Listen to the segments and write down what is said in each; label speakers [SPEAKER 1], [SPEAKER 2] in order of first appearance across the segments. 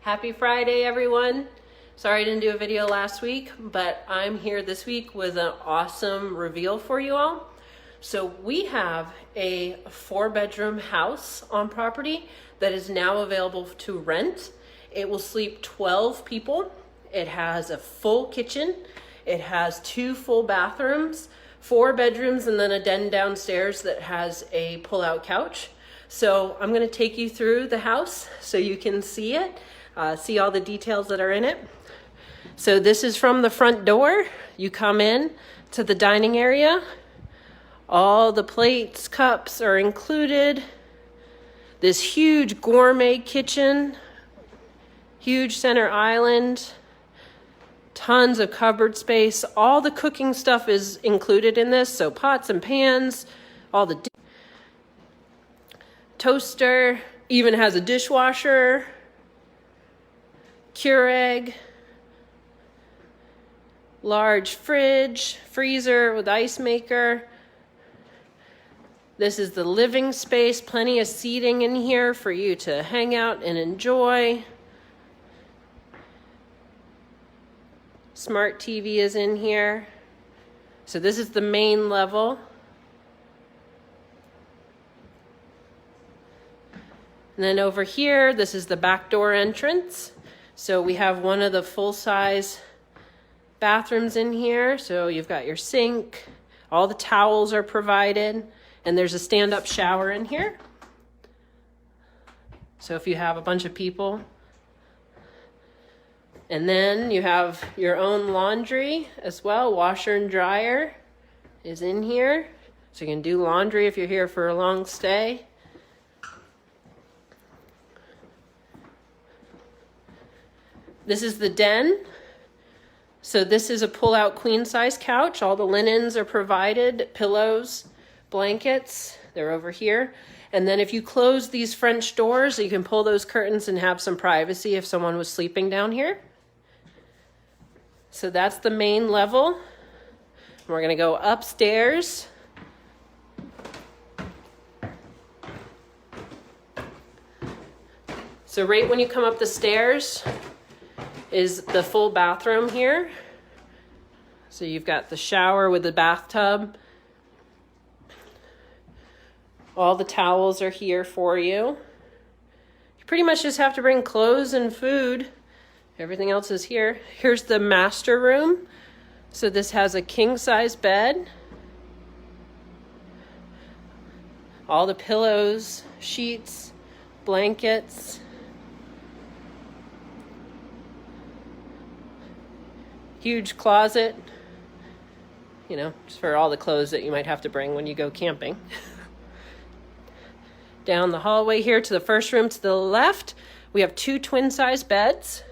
[SPEAKER 1] Happy Friday, everyone. Sorry I didn't do a video last week, but I'm here this week with an awesome reveal for you all. So we have a 4-bedroom house on property that is now available to rent. It will sleep 12 people. It has a full kitchen. It has 2 full bathrooms, 4 bedrooms, and then a den downstairs that has a pull-out couch. So I'm gonna take you through the house so you can see it, see all the details that are in it. So this is from the front door. You come in to the dining area. All the plates, cups are included. This huge gourmet kitchen, huge center island, tons of cupboard space. All the cooking stuff is included in this. So pots and pans, all the toaster, even has a dishwasher, Keurig, large fridge, freezer with ice maker. This is the living space, plenty of seating in here for you to hang out and enjoy. Smart TV is in here. So this is the main level. And then over here, this is the back door entrance. So we have one of the full-size bathrooms in here. So you've got your sink, all the towels are provided, and there's a stand-up shower in here. So if you have a bunch of people. And then you have your own laundry as well. Washer and dryer is in here. So you can do laundry if you're here for a long stay. This is the den. So this is a pull-out queen-size couch. All the linens are provided, pillows, blankets, they're over here. And then if you close these French doors, you can pull those curtains and have some privacy if someone was sleeping down here. So that's the main level. We're gonna go upstairs. So right when you come up the stairs is the full bathroom here. So you've got the shower with the bathtub. All the towels are here for you. You pretty much just have to bring clothes and food. Everything else is here. Here's the master room. So this has a king-size bed. All the pillows, sheets, blankets. Huge closet, you know, just for all the clothes that you might have to bring when you go camping. Down the hallway here to the first room to the left, we have 2 twin-size beds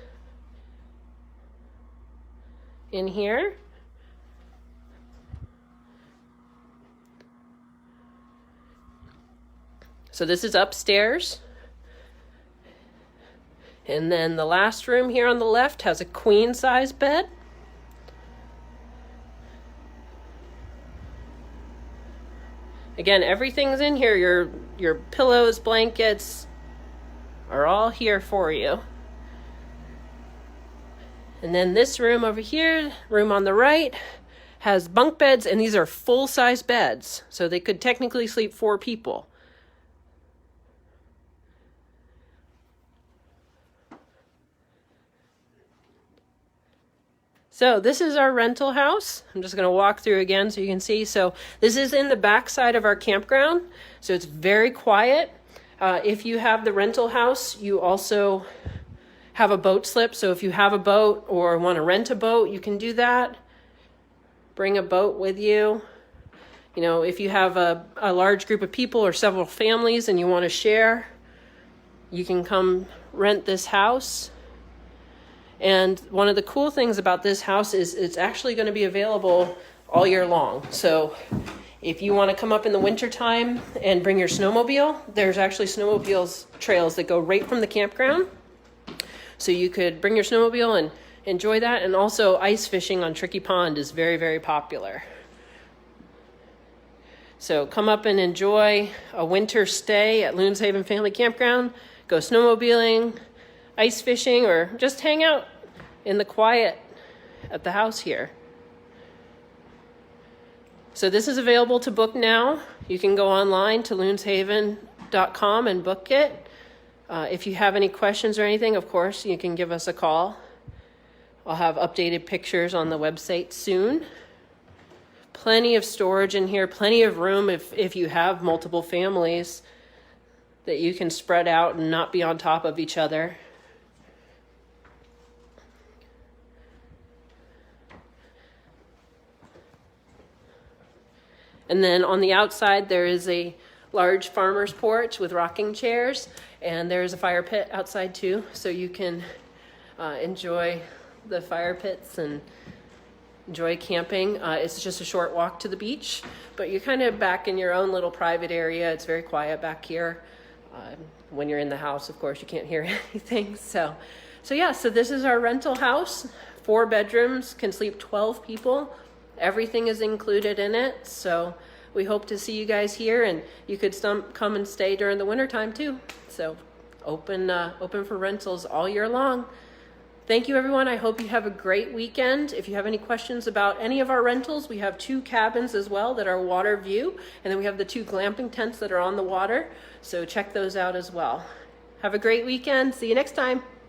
[SPEAKER 1] in here. So this is upstairs. And then the last room here on the left has a queen-size bed. Again, everything's in here. Your pillows, blankets are all here for you. And then this room over here, room on the right, has bunk beds, and these are full-size beds. So they could technically sleep 4 people. So this is our rental house. I'm just gonna walk through again so you can see. So this is in the back side of our campground. So it's very quiet. If you have the rental house, you also have a boat slip. So if you have a boat or want to rent a boat, you can do that. Bring a boat with you. You know, if you have a large group of people or several families and you want to share, you can come rent this house. And one of the cool things about this house is it's actually going to be available all year long. So if you want to come up in the wintertime and bring your snowmobile, there's actually snowmobiles trails that go right from the campground. So you could bring your snowmobile and enjoy that. And also ice fishing on Trickey Pond is very, very popular. So come up and enjoy a winter stay at Loon's Haven Family Campground. Go snowmobiling, ice fishing or just hang out in the quiet at the house here. So this is available to book now. You can go online to loonshaven.com and book it. If you have any questions or anything, of course, you can give us a call. I'll have updated pictures on the website soon. Plenty of storage in here, plenty of room if you have multiple families that you can spread out and not be on top of each other. And then on the outside, there is a large farmer's porch with rocking chairs, and there's a fire pit outside too, so you can enjoy the fire pits and enjoy camping. It's just a short walk to the beach, but you're kind of back in your own little private area. It's very quiet back here. When you're in the house, of course, you can't hear anything. So this is our rental house. 4 bedrooms, can sleep 12 people. Everything is included in it, so we hope to see you guys here, and you could come and stay during the winter time too. So open for rentals all year long. Thank you, everyone. I hope you have a great weekend. If you have any questions about any of our rentals, we have 2 cabins as well that are water view, and then we have the 2 glamping tents that are on the water, so check those out as well. Have a great weekend. See you next time.